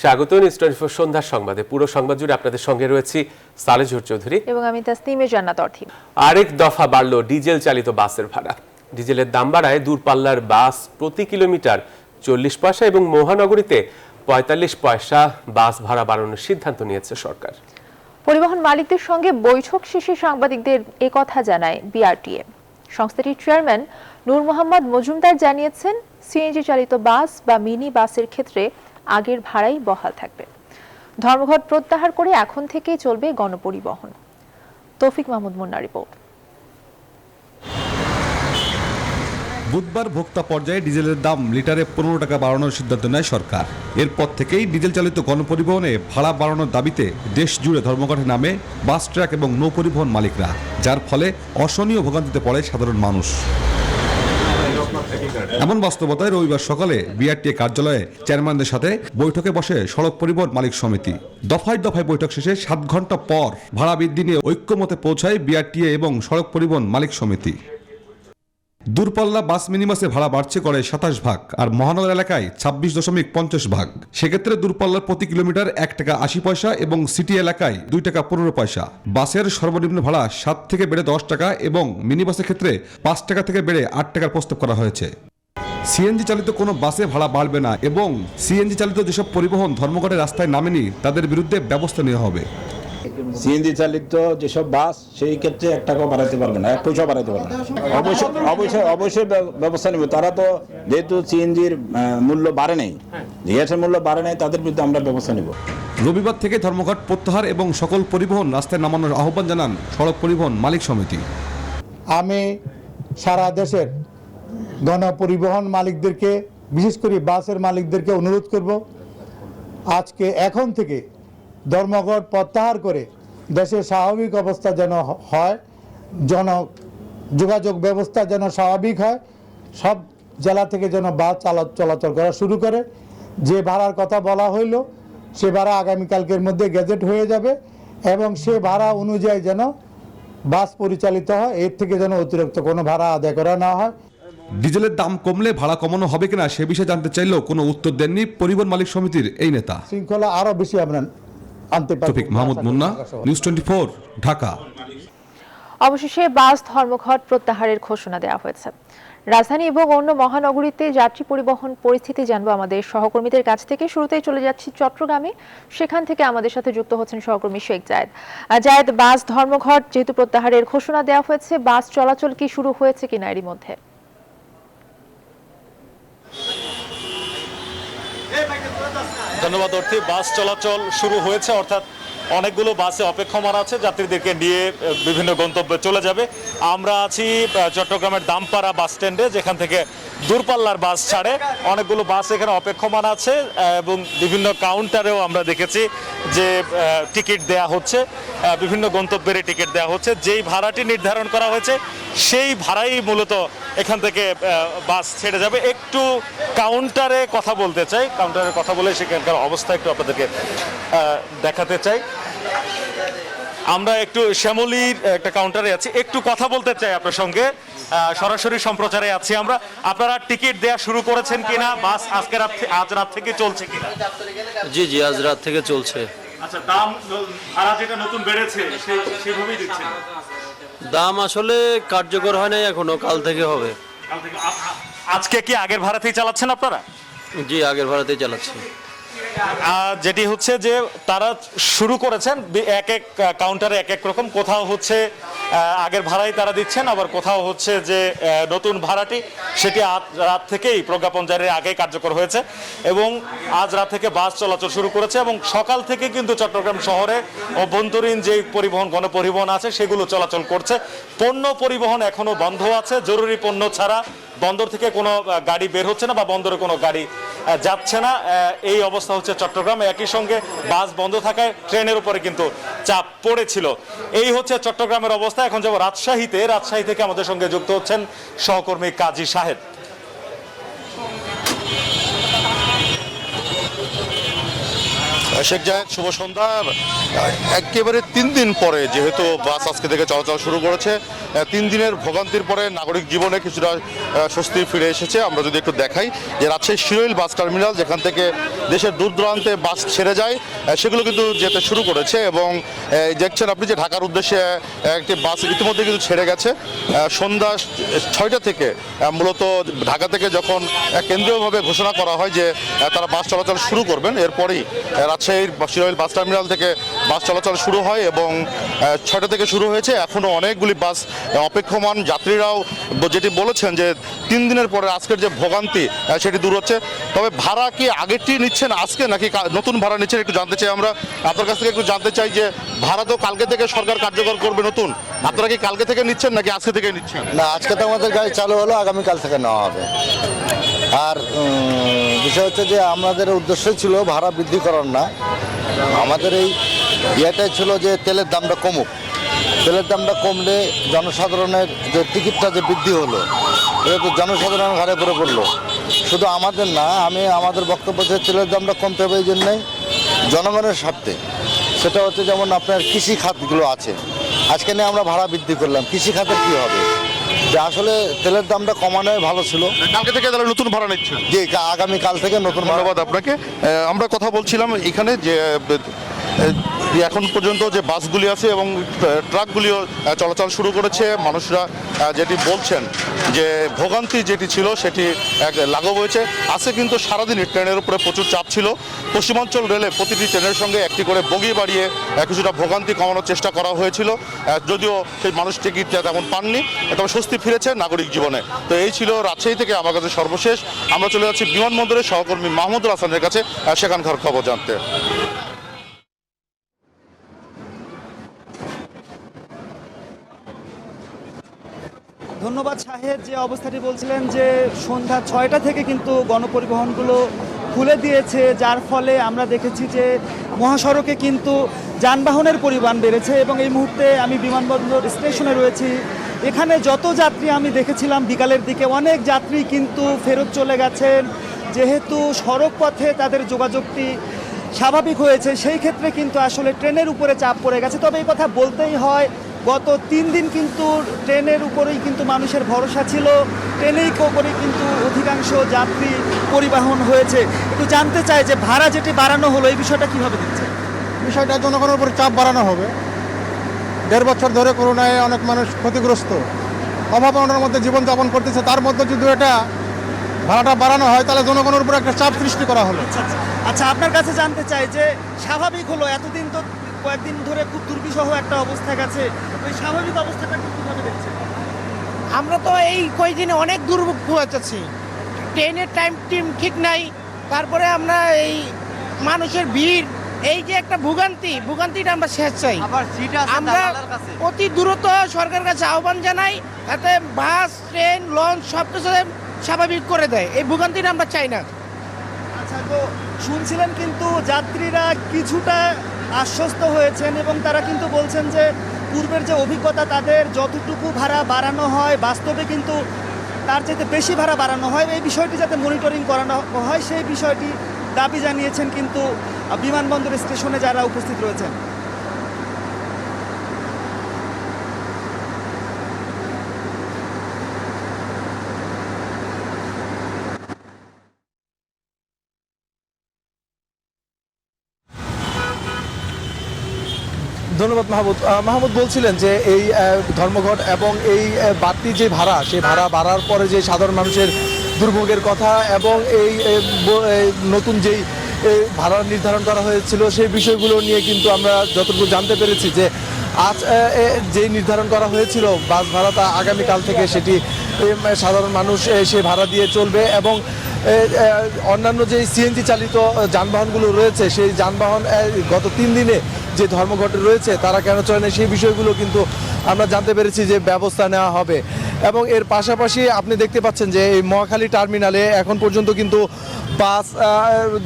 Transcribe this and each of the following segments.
স্বাগত নিউজ 24 সন্ধ্যার সংবাদে। পুরো সংবাদ জুড়ে আপনাদের সঙ্গে রয়েছি সালেজুর চৌধুরী এবং আমি তাসনিমে জান্নাত অর্থী। আরেক দফা বাড়ল ডিজেল চালিত বাসের ভাড়া। ডিজেলের দাম বাড়ায় দূরপাল্লার বাস প্রতি কিলোমিটার 40 পয়সা এবং মহানগরীতে 45 পয়সা বাস ভাড়া বাড়ানোর সিদ্ধান্ত নিয়েছে সরকার। পরিবহন মালিকদের সঙ্গে বৈঠক শেষে সাংবাদিকদের একথা জানায় বিআরটিএ। সংস্থাটির চেয়ারম্যান নূর মোহাম্মদ মজুমদার জানিয়েছেন, সিএনজি চালিত বাস বা মিনি বাসের ক্ষেত্রে আগের ভাড়াই বহাল থাকবে। ধর্মঘট প্রত্যাহার করে এখন থেকেই চলবে গণপরিবহন। তৌফিক মাহমুদ মুন্নার রিপোর্ট। বুধবার ভোক্তা পর্যায়ে ডিজেলের দাম লিটারে 15 টাকা বাড়ানোর সিদ্ধান্ত নেয় সরকার। এরপর থেকেই ডিজেল চালিত গণপরিবহনে ভাড়া বাড়ানোর দাবিতে দেশ জুড়ে ধর্মঘটে নামে বাস, ট্রাক এবং নৌ পরিবহন মালিকরা, যার ফলে অসহনীয় ভোগান্তিতে পড়ে সাধারণ মানুষ। এমন বাস্তবতায় রবিবার সকালে বিআরটিএ কার্যালয়ে চেয়ারম্যানদের সাথে বৈঠকে বসে সড়ক পরিবহন মালিক সমিতি। দফায় দফায় বৈঠক শেষে 7 ঘন্টা পর ভাড়া বৃদ্ধি নিয়ে ঐক্যমতে পৌঁছায় বিআরটিএ এবং সড়ক পরিবহন মালিক সমিতি। দূরপাল্লা বাস মিনিবাসে ভাড়া বাড়ছে করে 27 ভাগ আর মহানগর এলাকায় 26.50 ভাগ। সেক্ষেত্রে দূরপাল্লার প্রতি কিলোমিটার 1 টাকা 80 পয়সা এবং সিটি এলাকায় 2 টাকা 15 পয়সা। বাসের সর্বনিম্ন ভাড়া 7 থেকে বেড়ে 10 টাকা এবং মিনিবাসের ক্ষেত্রে 5 টাকা থেকে বেড়ে 8 টাকার প্রস্তাব করা হয়েছে। সিএনজি চালিত কোনো বাসে ভাড়া বাড়বে না এবং সিএনজি চালিত যেসব পরিবহন ধর্মঘটের রাস্তায় নামেনি তাদের বিরুদ্ধে ব্যবস্থা নেওয়া হবে। সিএনজি চালিত যেসব বাস সেই ক্ষেত্রে 1 টাকাও বাড়াতে পারবে না, 1 পয়সাও বাড়াতে পারবে না। অবশ্যই ব্যবস্থা নেবে। তারা তো যেহেতু সিএনজির মূল্য বাড়ে নাই, গ্যাসের মূল্য বাড়ে নাই, তাদের বিরুদ্ধে আমরা ব্যবস্থা নেব। রবিবার থেকে ধর্মঘট প্রত্যাহার এবং সকল পরিবহন রাস্তায় নামানোর আহ্বান জানান সড়ক পরিবহন মালিক সমিতি। আমি সারা দেশের গণপরিবহন মালিকদেরকে, বিশেষ করে বাসের মালিকদেরকে অনুরোধ করব, আজকে এখন থেকে ধর্মঘট প্রত্যাহার করে দেশের স্বাভাবিক অবস্থা যেন হয়, যোগাযোগ ব্যবস্থা যেন স্বাভাবিক হয়, সব জেলা থেকে যেন বাস চলাচল করা শুরু করে। যে ভাড়ার কথা বলা হইল সে ভাড়া আগামীকালকের মধ্যে গেজেট হয়ে যাবে এবং সে ভাড়া অনুযায়ী যেন বাস পরিচালিত হয়, এর থেকে যেন অতিরিক্ত কোনো ভাড়া আদায় করা না হয়। ডিজেলের দাম কমলে ভাড়া কমানো হবে কিনা সে বিষয়ে জানতে চাইলেও কোনো উত্তর দেননি পরিবহন মালিক সমিতির এই নেতা। শৃঙ্খলা আরো বেশি আমরা আনতে পারব। তৌফিক মাহমুদ মুন্না, নিউজ 24, ঢাকা। অবশেষে বাস ধর্মঘট প্রত্যাহারের ঘোষণা দেওয়া হয়েছে। রাজধানী এবং অন্য মহানগরীতে যাত্রী পরিবহন পরিস্থিতি জানবো আমাদের সহকর্মীদের কাছ থেকে। শুরুতেই চলে যাচ্ছি চট্টগ্রামে, সেখান থেকে আমাদের সাথে যুক্ত হচ্ছেন সহকর্মী শেখ জায়েদ। বাস ধর্মঘট যেহেতু প্রত্যাহারের ঘোষণা দেওয়া হয়েছে, বাস চলাচল কি শুরু হয়েছে কিনা এরই মধ্যে? ধন্যবাদ অর্থী। বাস চলাচল শুরু হয়েছে, অর্থাৎ অনেকগুলো বাসে অপেক্ষমান আছে, যাত্রীদেরকে নিয়ে বিভিন্ন গন্তব্যে চলে যাবে। আমরা আছি চট্টগ্রামের দামপাড়া বাস স্ট্যান্ডে, যেখান থেকে দূরপাল্লার বাস ছাড়ে। অনেকগুলো বাস এখানে অপেক্ষমান আছে এবং বিভিন্ন কাউন্টারেও আমরা দেখেছি যে টিকিট দেয়া হচ্ছে, বিভিন্ন গন্তব্যের টিকিট দেওয়া হচ্ছে। যেই ভাড়াটি নির্ধারণ করা হয়েছে সেই ভাড়াই মূলত এখান থেকে বাস ছেড়ে যাবে। একটু কাউন্টারে কথা বলতে চাই, কাউন্টারে কথা বলে সেখানকার অবস্থা একটু আপনাদেরকে দেখাতে চাই। আমরা একটু শ্যামলীর একটা কাউন্টারে আছি, একটু কথা বলতে চাই আপনার সঙ্গে। সরাসরি সম্প্রচারে আছি আমরা। আপনারা টিকিট দেওয়া শুরু করেছেন কিনা? বাস আজ রাত থেকে চলছে কিনা? জি আজ রাত থেকে চলছে। আচ্ছা, দাম আর যেটা নতুন বেড়েছে সেভাবেই দিচ্ছেন? দাম আসলে কার্যকর হয় নাই এখনো, কাল থেকে হবে। আজকে কি আগের ভাড়াতেই চালাচ্ছেন আপনারা? জি আগের ভাড়াতেই চালাচ্ছি। যেটি হচ্ছে যে তারা শুরু করেছেন এক এক কাউন্টারে এক এক রকম। কোথাও হচ্ছে আগের ভাড়াই তারা দিচ্ছেন, আবার কোথাও হচ্ছে যে নতুন ভাড়াটি সেটি আজ রাত থেকেই প্রজ্ঞাপন জারির আগেই কার্যকর হয়েছে এবং আজ রাত থেকে বাস চলাচল শুরু করেছে। এবং সকাল থেকে কিন্তু চট্টগ্রাম শহরে অভ্যন্তরীণ যে পরিবহন, গণপরিবহন আছে সেগুলো চলাচল করছে। পণ্য পরিবহন এখনো বন্ধ আছে, জরুরি পণ্য ছাড়া বন্দর থেকে কোনো গাড়ি বের হচ্ছে না বা বন্দরে কোনো গাড়ি যাচ্ছে না। এই অবস্থা হচ্ছে চট্টগ্রামে। একই সঙ্গে বাস বন্ধ থাকায় ট্রেনের উপরে কিন্তু চাপ পড়েছিল। এই হচ্ছে চট্টগ্রামের অবস্থা। এখন যাব রাজশাহীতে। রাজশাহী থেকে আমাদের সঙ্গে যুক্ত হচ্ছেন সহকর্মী কাজী শাহেদ। শেখ জায়েদ, শুভ সন্ধ্যা। একেবারে 3 দিন পরে যেহেতু বাস আজকে থেকে চলাচল শুরু করেছে, 3 দিনের ভোগান্তির পরে নাগরিক জীবনে কিছুটা স্বস্তি ফিরে এসেছে। আমরা যদি একটু দেখাই যে রাজশাহী শিরোইল বাস টার্মিনাল, যেখান থেকে দেশের দূর দূরান্তে বাস ছেড়ে যায়, সেগুলো কিন্তু যেতে শুরু করেছে এবং দেখছেন আপনি যে ঢাকার উদ্দেশ্যে একটি বাস ইতিমধ্যে কিন্তু ছেড়ে গেছে। সন্ধ্যা 6টা থেকে মূলত ঢাকা থেকে যখন কেন্দ্রীয়ভাবে ঘোষণা করা হয় যে তারা বাস চলাচল শুরু করবেন, এরপরেই রাজশাহীর শিরোইল বাস টার্মিনাল থেকে বাস চলাচল শুরু হয় এবং 6টা থেকে শুরু হয়েছে। এখনও অনেকগুলি বাস অপেক্ষমান। যাত্রীরাও যেটি বলেছেন যে 3 দিনের পরে আজকের যে ভোগান্তি সেটি দূর হচ্ছে। তবে ভাড়া কি আগেরটি নিচ্ছেন আজকে নাকি নতুন ভাড়া নিচ্ছেন একটু জানতে চাই আমরা। আপনার কাছ থেকে একটু জানতে চাই যে ভাড়া তো কালকে থেকে সরকার কার্যকর করবে নতুন, আপনারা কি কালকে থেকে নিচ্ছেন নাকি আজকে থেকে নিচ্ছেন? না, আজকে তো আমাদের গাড়ি চালু হলো, আগামীকাল থেকে নেওয়া হবে। আর বিষয় হচ্ছে যে আমাদের উদ্দেশ্য ছিল ভাড়া বৃদ্ধি করার না, আমাদের এই ইয়েটাই ছিল যে তেলের দামটা কমুক। তেলের দামটা কমলে জনসাধারণের যে টিকিটটা যে বৃদ্ধি হলো, এটা তো জনসাধারণের ঘাড়ে পড়ে পড়লো। শুধু আমাদের না, আমাদের বক্তব্য যে তেলের দামটা কমতে হবে এই জন্যই জনগণের স্বার্থে। সেটা হচ্ছে যেমন আপনার কৃষি খাতগুলো আছে, আজকে নিয়ে আমরা ভাড়া বৃদ্ধি করলাম, কৃষি খাতের কী হবে? যে আসলে তেলের দামটা কমানোই ভালো ছিল। কালকে থেকে তাহলে নতুন ভাড়া নিচ্ছেন? যে আগামীকাল থেকে নতুন ভাড়া। ধন্যবাদ আপনাকে। আমরা কথা বলছিলাম এখানে যে এখন পর্যন্ত যে বাসগুলি আছে এবং ট্রাকগুলিও চলাচল শুরু করেছে। মানুষরা যেটি বলছেন যে ভোগান্তি যেটি ছিল সেটি এক লাঘব হয়েছে। আজকে কিন্তু সারাদিনই ট্রেনের উপরে প্রচুর চাপ ছিল। পশ্চিমাঞ্চল রেলে প্রতিটি ট্রেনের সঙ্গে একটি করে বগি বাড়িয়ে কিছুটা ভোগান্তি কমানোর চেষ্টা করা হয়েছিল, যদিও সেই মানুষ টিকিটটা তেমন পাননি, তবে স্বস্তি ফিরেছে নাগরিক জীবনে। তো এই ছিল রাজশাহী থেকে আমার কাছে সর্বশেষ। আমরা চলে যাচ্ছি বিমানবন্দরের সহকর্মী মাহমুদুল হাসানের কাছে সেখানকার খবর জানতে। ধন্যবাদ শাহেদ, যে অবস্থাটি বলছিলেন যে সন্ধ্যা 6টা থেকে কিন্তু গণপরিবহনগুলো খুলে দিয়েছে, যার ফলে আমরা দেখেছি যে মহাসড়কে কিন্তু যানবাহনের পরিমাণ বেড়েছে। এবং এই মুহূর্তে আমি বিমানবন্দর স্টেশনে রয়েছি। এখানে যত যাত্রী আমি দেখেছিলাম বিকালের দিকে, অনেক যাত্রী কিন্তু ফেরত চলে গেছেন, যেহেতু সড়ক পথে তাদের যোগাযোগটি স্বাভাবিক হয়েছে। সেই ক্ষেত্রে কিন্তু আসলে ট্রেনের উপরে চাপ পড়ে গেছে। তবে এই কথা বলতেই হয়, গত 3 দিন কিন্তু ট্রেনের উপরেই কিন্তু মানুষের ভরসা ছিল, ট্রেনেই করেই কিন্তু অধিকাংশ যাত্রী পরিবহন হয়েছে। একটু জানতে চাই যে ভাড়া যেটি বাড়ানো হলো, এই বিষয়টা কীভাবে দিচ্ছে? বিষয়টা জনগণের উপর চাপ বাড়ানো হবে। 1.5 বছর ধরে করোনায় অনেক মানুষ ক্ষতিগ্রস্ত, অভাব অনটনের মধ্যে জীবনযাপন করতেছে। তার মধ্যে যদি এটা ভাড়াটা বাড়ানো হয় তাহলে জনগণের উপর একটা চাপ সৃষ্টি করা হলো। আচ্ছা, আপনার কাছে জানতে চাই যে স্বাভাবিক হলো, এতদিন তো কয়েকদিন ধরে খুব দুর্বিষহ একটা অবস্থা গেছে, ওই স্বাভাবিক অবস্থাটা কীভাবে দেখছেন? আমরা তো এই কয়েকদিনে অনেক দুর্ভোগ পোহাচ্ছি, ট্রেনের টাইম ঠিক নাই, তারপরে আমরা এই মানুষের ভিড়, এই যে একটা ভোগান্তিটা আমরা শেষ চাই। আমরা অতি দ্রুত সরকারের কাছে আহ্বান জানাই, যাতে বাস, ট্রেন, লঞ্চ সব কিছু স্বাভাবিক করে দেয়। এই ভোগান্তিটা আমরা চাই না। আচ্ছা, তো শুনছিলেন কিন্তু যাত্রীরা কিছুটা আশ্বস্ত হয়েছেন এবং তারা কিন্তু বলছেন যে পূর্বের যে অভিজ্ঞতা, তাদের যতটুকু ভাড়া বাড়ানো হয় বাস্তবে কিন্তু তার চাইতে বেশি ভাড়া বাড়ানো হয়। এই বিষয়টি যাতে মনিটরিং করানো হয় সেই বিষয়টি দাবি জানিয়েছেন কিন্তু বিমানবন্দর স্টেশনে যারা উপস্থিত রয়েছেন। ধন্যবাদ মাহমুদ বলছিলেন যে এই ধর্মঘট এবং এই বাড়তি যে ভাড়া, সেই ভাড়া বাড়ার পরে যে সাধারণ মানুষের দুর্ভোগের কথা এবং এই নতুন যেই ভাড়া নির্ধারণ করা হয়েছিল সেই বিষয়গুলো নিয়ে কিন্তু আমরা যতটুকু জানতে পেরেছি যে আজ যে নির্ধারণ করা হয়েছিল বাস ভাড়া, তা আগামীকাল থেকে সেটি সাধারণ মানুষ সেই ভাড়া দিয়ে চলবে এবং অন্যান্য যে সিএনজি চালিত যানবাহনগুলো রয়েছে সেই যানবাহন গত 3 দিনে যে ধর্মঘটে রয়েছে তারা কেন চলে না সেই বিষয়গুলো কিন্তু আমরা জানতে পেরেছি যে ব্যবস্থা নেওয়া হবে। এবং এর পাশাপাশি আপনি দেখতে পাচ্ছেন যে এই মহাখালী টার্মিনালে এখন পর্যন্ত কিন্তু বাস,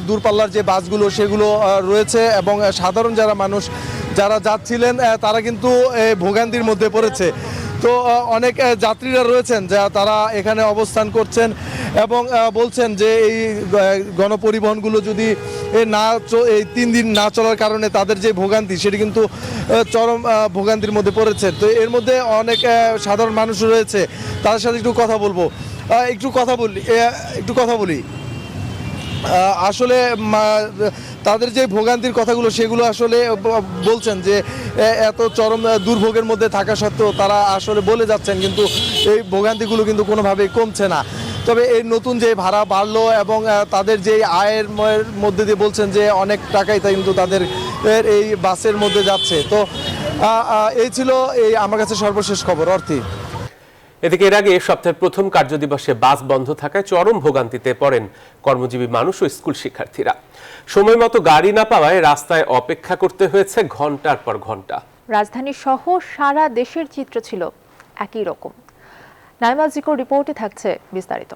দূরপাল্লার যে বাসগুলো সেগুলো রয়েছে এবং সাধারণ যারা মানুষ যারা যাচ্ছিলেন তারা কিন্তু ভোগান্তির মধ্যে পড়েছে। তো অনেক যাত্রীরা রয়েছেন যা তারা এখানে অবস্থান করছেন এবং বলছেন যে এই গণপরিবহনগুলো যদি এই 3 দিন না চলার কারণে তাদের যে ভোগান্তি সেটি কিন্তু চরম ভোগান্তির মধ্যে পড়েছে। তো এর মধ্যে অনেক সাধারণ মানুষ রয়েছে, তাদের সাথে একটু কথা বলবো। একটু কথা বলি আসলে তাদের যে ভোগান্তির কথাগুলো সেগুলো আসলে বলছেন যে এত চরম দুর্ভোগের মধ্যে থাকা সত্ত্বেও তারা আসলে বলে যাচ্ছেন, কিন্তু এই ভোগান্তিগুলো কিন্তু কোনোভাবেই কমছে না। তবে এই নতুন যে ভাড়া বাড়লো এবং তাদের যে আয়ের মধ্যে দিয়ে বলছেন যে অনেক টাকাই তা কিন্তু তাদের এই বাসের মধ্যে যাচ্ছে। তো এই ছিল আমার কাছে সর্বশেষ খবর। অর্থী। এদিকে এর আগে সপ্তাহের প্রথম কার্যদিবসে বাস বন্ধ থাকায় চরম ভোগান্তিতে পড়েন কর্মজীবী মানুষ ও স্কুল শিক্ষার্থীরা। সময় মতো গাড়ি না পাওয়ায় রাস্তায় অপেক্ষা করতে হয়েছে ঘন্টার পর ঘন্টা। রাজধানী সহ সারা দেশের চিত্র ছিল একই রকম। নাইমা জিকোর রিপোর্টে থাকছে বিস্তারিত।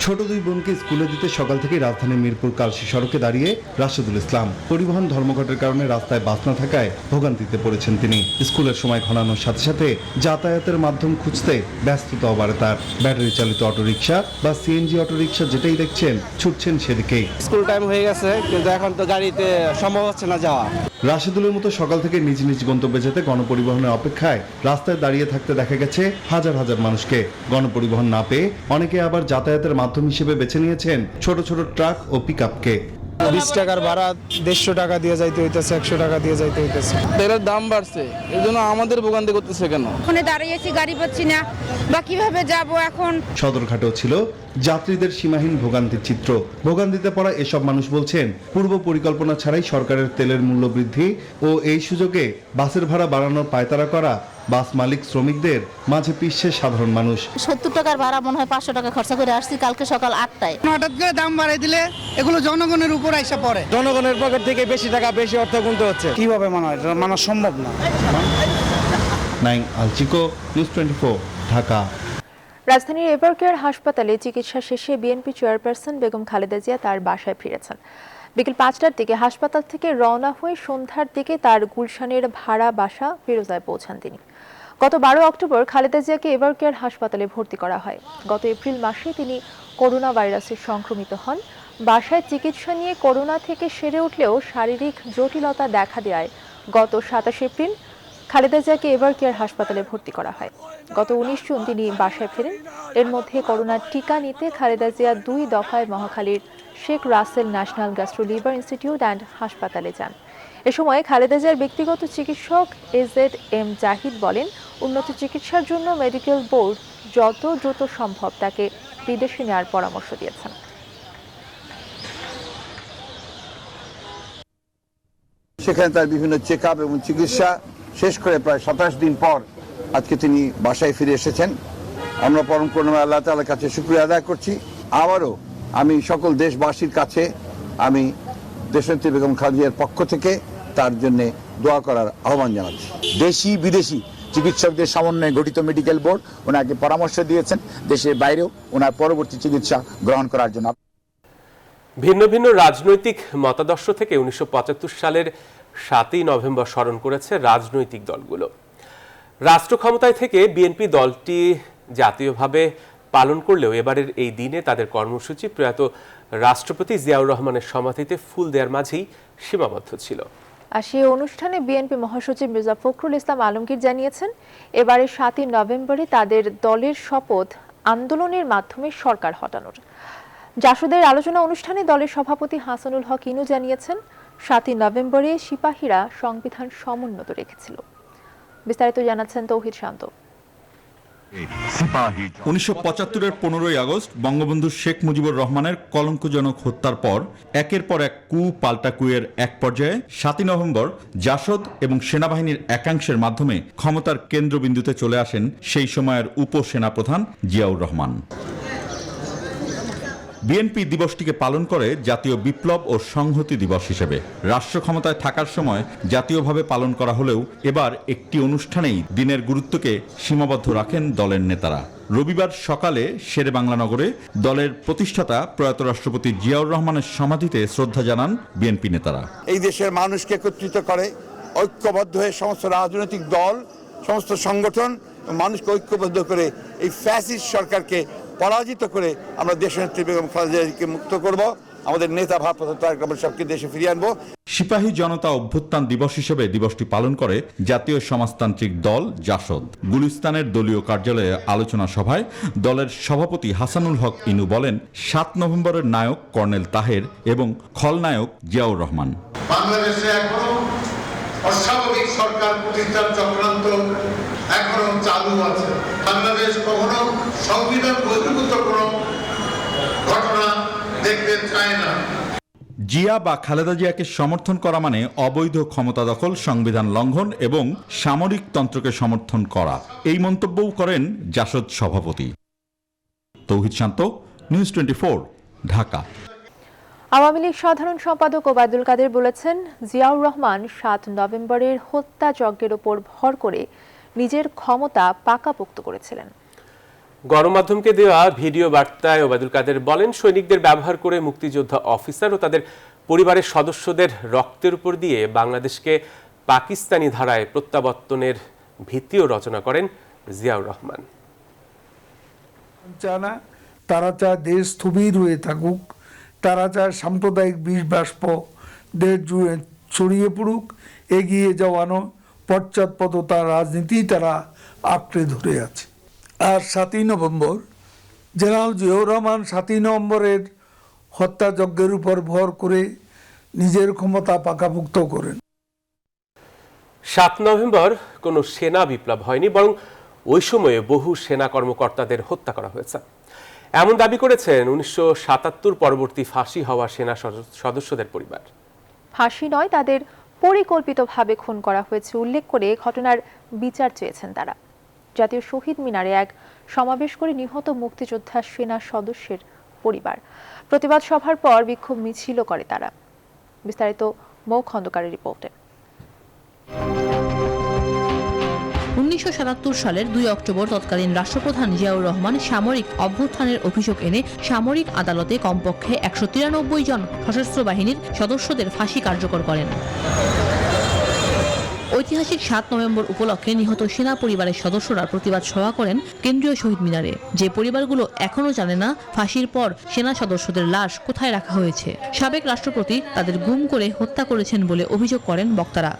ছোট দুই বোনকে স্কুলে দিতে সকাল থেকে রাজধানীর মিরপুর কালশী সড়কে দাঁড়িয়ে রাশেদুল ইসলাম। পরিবহন ধর্মঘটের কারণে রাস্তায় বাস না থাকায় ভোগান্তিতে পড়েছেন তিনি। স্কুলের সময় ঘনানোর সাথে সাথে যাতায়াতের মাধ্যম খুঁজতে ব্যস্ততাও বাড়ে তার। ব্যাটারি চালিত অটোরিকশা বা সিএনজি অটোরিকশা যেটাই দেখছেন ছুটছেন সেদিকেই। স্কুল টাইম হয়ে গেছে কিন্তু এখন তো গাড়িতে সম্ভব হচ্ছে না যাওয়া। রাশেদুলের মতো সকাল থেকে নিজ নিজ গন্তব্যে যেতে গণপরিবহনের অপেক্ষায় রাস্তায় দাঁড়িয়ে থাকতে দেখা গেছে হাজার হাজার মানুষকে। গণপরিবহন না পেয়ে অনেকে আবার যাতায়াতের মাধ্যম হিসেবে বেছে নিয়েছেন ছোট ছোট ট্রাক ও পিকআপকে। 20 টাকার ভাড়া 150 টাকা দিয়ে যাইতে হইতেছে, 100 টাকা দিয়ে যাইতে হইতেছে। তেলের দাম বাড়ছে, এর জন্য আমাদের ভোগান্তি করতেছে কেন? ওখানে দাঁড়িয়েছি, গাড়ি পাচ্ছি না, বা কিভাবে যাব এখন। সদরঘাটেও ছিল যাত্রীদের সীমাহীন ভোগান্তির চিত্র। ভোগান্তিতে পড়া এসব মানুষ বলছেন পূর্ব পরিকল্পনা ছাড়াই সরকারের তেলের মূল্য বৃদ্ধি ও এই সুযোগে বাসের ভাড়া বাড়ানোর পায়তারা করা বাস মালিক শ্রমিকদের মাঝে পিষছে সাধারণ মানুষ। 70 টাকার ভাড়া মনে হয় 500 টাকা খরচা করে আসছি কালকে সকাল 8টায়। হঠাৎ করে দাম বাড়াই দিলে এগুলো জনগণের উপর আইসা পড়ে। জনগণের পকেট থেকে বেশি টাকা বেশি অর্থ গুনতে হচ্ছে। কিভাবে মানা সম্ভব না। নাইম আলচিকো, নিউজ 24, ঢাকা। রাজধানীর এভারকেয়ার হাসপাতালে চিকিৎসা শেষে বিএনপি চেয়ারপারসন বেগম খালেদা জিয়া তার বাসায় ফিরেছেন। বিকেল 5টার দিকে হাসপাতাল থেকে রওনা হয়ে সন্ধ্যার দিকে তার গুলশানের ভাড়া বাসা ফিরোজায় পৌঁছান তিনি। গত 12 অক্টোবর খালেদা জিয়াকে এভারকেয়ার হাসপাতালে ভর্তি করা হয়। গত এপ্রিল মাসে তিনি করোনা ভাইরাসে সংক্রমিত হন। বাসায় চিকিৎসা নিয়ে করোনা থেকে সেরে উঠলেও শারীরিক জটিলতা দেখা দেয় গত 27 এপ্রিল খালেদা জিয়াকে এভারকেয়ার হাসপাতালে ভর্তি করা হয়। গত 19 জুন তিনি বাসায় ফেরেন। এর মধ্যে করোনার টিকা নিতে খালেদা জিয়া 2 দফায় মহাখালীর Sheikh Russel national gastro liver institute and হাসপাতালে যান। এ সময় খালেদা জিয়ার ব্যক্তিগত চিকিৎসক AZM জাহিদ বলেন, উন্নত চিকিৎসার জন্য মেডিকেল বোর্ড যত দ্রুত সম্ভব তাকে বিদেশে নেওয়ার পরামর্শ দিয়েছেন। সেখানে তার বিভিন্ন চেক আপ এবং চিকিৎসা শেষ করে প্রায় 27 দিন পর আজকে তিনি বাসায় ফিরে এসেছেন। আমরা পরম করুণাময় আল্লাহ তাআলার কাছে শুকরিয়া আদায় করছি। আবারও আমি সকল দেশবাসীর কাছে আমি দেশনেত্রী বেগম খালেদা জিয়ার পক্ষ থেকে তার জন্য দোয়া করার আহ্বান জানাচ্ছি। দেশি বিদেশি চিকিৎসকদের সমন্বয়ে গঠিত মেডিকেল বোর্ড ওনাকে পরামর্শ দিয়েছেন দেশের বাইরেও ওনার পরবর্তী চিকিৎসা গ্রহণ করার জন্য। ভিন্ন ভিন্ন রাজনৈতিক মতাদর্শ থেকে 1975 সালের 7ই নভেম্বর স্মরণ করেছে রাজনৈতিক দলগুলো। রাষ্ট্র ক্ষমতায় থেকে বিএনপি দলটি জাতীয়ভাবে পালন করলেও এবারের এই দিনে তাদের কর্মসূচি প্রয়াত রাষ্ট্রপতি জিয়াউর রহমানের সমাধিতে ফুল দেওয়ার মাঝেই সীমাবদ্ধ ছিল। আর সেই অনুষ্ঠানে বিএনপি মহাসচিব মির্জা ফখরুল ইসলাম আলমগীর জানিয়েছেন, এবারে 7ই নভেম্বরে তাদের দলের শপথ আন্দোলনের মাধ্যমে সরকার হটানোর। জাসদের আলোচনা অনুষ্ঠানে দলের সভাপতি হাসানুল হক ইনু জানিয়েছেন, 7ই নভেম্বরে সিপাহীরা সংবিধান সমুন্নত রেখেছিল। বিস্তারিত জানাচ্ছেন তৌহিদ শান্ত। 1975-এর 15ই আগস্ট বঙ্গবন্ধু শেখ মুজিবুর রহমানের কলঙ্কজনক হত্যার পর একের পর এক কু পাল্টা কুয়ের এক পর্যায়ে 7ই নভেম্বর জাসদ এবং সেনাবাহিনীর একাংশের মাধ্যমে ক্ষমতার কেন্দ্রবিন্দুতে চলে আসেন সেই সময়ের উপসেনাপ্রধান জিয়াউর রহমান। বিএনপি দিবসটিকে পালন করে জাতীয় বিপ্লব ও সংহতি দিবস হিসেবে। রাষ্ট্র ক্ষমতায় থাকার সময় জাতীয়ভাবে পালন করা হলেও এবার একটি অনুষ্ঠানেই দিনের গুরুত্বকে সীমাবদ্ধ রাখেন দলের নেতারা। রবিবার সকালে শেরে বাংলা নগরে দলের প্রতিষ্ঠাতা প্রয়াত রাষ্ট্রপতি জিয়াউর রহমানের সমাধিতে শ্রদ্ধা জানান বিএনপি নেতারা। এই দেশের মানুষকে একত্রিত করে ঐক্যবদ্ধ হয়ে সমস্ত রাজনৈতিক দল, সমস্ত সংগঠন মানুষকে ঐক্যবদ্ধ করে এই ফ্যাসিস্ট সরকারকে পরাজিত করে আমরা দেশনেত্রী বেগম খালেদা জিয়াকে মুক্ত করব, আমাদের নেতা ভারপ্রাপ্ত তারেক রহমান সাহেবকে দেশে ফিরিয়ে আনবো। সিপাহী জনতা অভ্যুত্থান দিবস হিসেবে দিবসটি পালন করে জাতীয় সমাজতান্ত্রিক দল জাসদ। গুলিস্তানের দলীয় কার্যালয়ে আলোচনা সভায় দলের সভাপতি হাসানুল হক ইনু বলেন, 7 নভেম্বরের নায়ক কর্নেল তাহের এবং খলনায়ক জিয়াউর রহমান। বাংলাদেশে এখনো অস্বাভাবিক সরকার প্রতিষ্ঠার চক্রান্ত এখনো চালু আছে। বাংলাদেশ কখনো সংবিধান বহির্ভূত কোনো ঘটনা দেখতে চায় না। জিয়া বা খালেদা জিয়াকে সমর্থন করা মানে অবৈধ ক্ষমতা দখল, সংবিধান লঙ্ঘন এবং সামরিক তন্ত্রকে সমর্থন করা, এই মন্তব্যও করেন জাসদ সভাপতি। তৌহিদ শান্ত, নিউজ 24, ঢাকা। আওয়ামী লীগ সাধারণ সম্পাদক ওবায়দুল কাদের বলেছেন, জিয়াউর রহমান 7 নভেম্বরের হত্যাযজ্ঞের ওপর ভর করে নিজের ক্ষমতা পাকাপোক্ত করেছিলেন। গণমাধ্যমকে দেওয়া ভিডিও বার্তায় ওবায়দুল কাদের বলেন, সৈনিকদের ব্যবহার করে মুক্তিযোদ্ধা অফিসার ও তাদের পরিবারের সদস্যদের রক্তের উপর দিয়ে বাংলাদেশকে পাকিস্তানি ধারায় প্রত্যাবর্তনের ভিত্তিও রচনা করেন জিয়াউর রহমান। তারা চায় দেশ স্থবির হয়ে থাকুক, তারা চায় সাম্প্রদায়িক বিষ বাষ্প দেশ জুড়ে ছড়িয়ে পড়ুক, এগিয়ে যাওয়ানো পশ্চাৎপদতার রাজনীতি তারা আঁকড়ে ধরে আছে। আর 7ই নভেম্বর জেনারেল জিয়াউর রহমান 7ই নভেম্বরের হত্যাযজ্ঞের উপর ভর করে নিজের ক্ষমতা পাকাপোক্ত করেন। 7 নভেম্বর কোনো সেনা বিপ্লব হয়নি, বরং ওই সময়ে বহু সেনা কর্মকর্তাদের হত্যা করা হয়েছে, এমন দাবি করেছেন 1977 পরবর্তী ফাঁসি হওয়া সেনা সদস্যদের পরিবার। ফাঁসি নয়, তাদের পরিকল্পিতভাবে খুন করা হয়েছে উল্লেখ করে ঘটনার বিচার চেয়েছেন তারা। জাতীয় শহীদ মিনারে এক সমাবেশ করে নিহত মুক্তিযোদ্ধা সেনা সদস্যের পরিবার। প্রতিবাদ সভার পর বিক্ষোভ মিছিলও করে তারা। বিস্তারিত মৌ খন্দকারের রিপোর্টে। 1977 সালের 2 অক্টোবর তৎকালীন রাষ্ট্রপ্রধান জিয়াউর রহমান সামরিক অভ্যুত্থানের অভিযোগ এনে সামরিক আদালতে কমপক্ষে 193 জন সশস্ত্র বাহিনীর সদস্যদের ফাঁসি কার্যকর করেন। ঐতিহাসিক 7 নভেম্বর উপলক্ষে নিহত সেনা পরিবারের সদস্যরা প্রতিবাদ সভা করেন কেন্দ্রীয় শহীদ মিনারে। যে পরিবারগুলো এখনো জানে না ফাঁসির পর সেনা সদস্যদের লাশ কোথায় রাখা হয়েছে, সাবেক রাষ্ট্রপতি তাদের গুম করে হত্যা করেছেন বলে অভিযোগ করেন বক্তারা।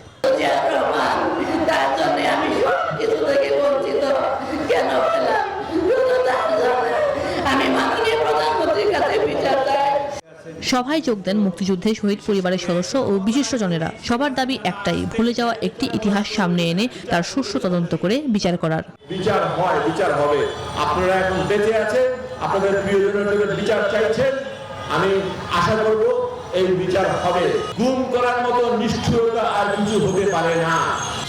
সভায় যোগ দেন মুক্তিযুদ্ধে শহীদ পরিবারের সদস্য ও বিশিষ্টজনেরা। সবার দাবি একটাই, ভুলে যাওয়া একটি ইতিহাস সামনে এনে তার সুষ্ঠু তদন্ত করে বিচার করার। বিচার হয়, বিচার হবে। আপনারা এখন বেঁচে আছেন, আপনাদের প্রিয়জনের বিচার চাইছেন, আমি আশা করব এই বিচার হবে। গুম করার মতো নিষ্ঠুরতা আর কিছু হতে পারে না।